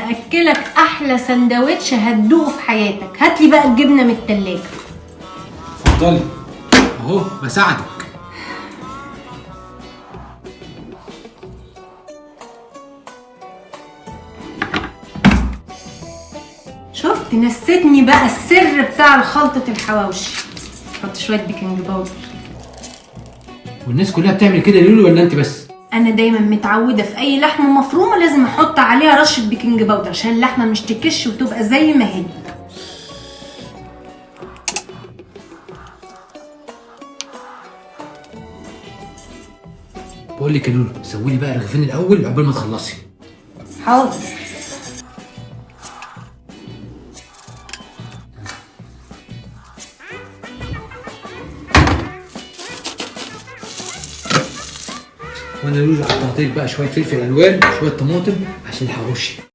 هاكلك احلى سندوتش هتدوقه في حياتك. هاتلي بقى الجبنه من التلاجة. اتفضلي اهو بساعدك. شفت نسيتني بقى السر بتاع خلطه الحواوشي. حط شويه بيكنج باودر. والناس كلها بتعمل كده لولو ولا انت بس؟ انا دايما متعوده في اي لحمه مفرومه لازم احط عليها رشه بيكنج باودر عشان اللحمه مش تكش وتبقى زي ما هي. بقول لك يا لولو سوي لي بقى رغيفين الاول عقبال ما تخلصي. حاضر. وانا لولو حطيت لك بقى شويه فلفل الوان وشويه طماطم عشان الحواوشي.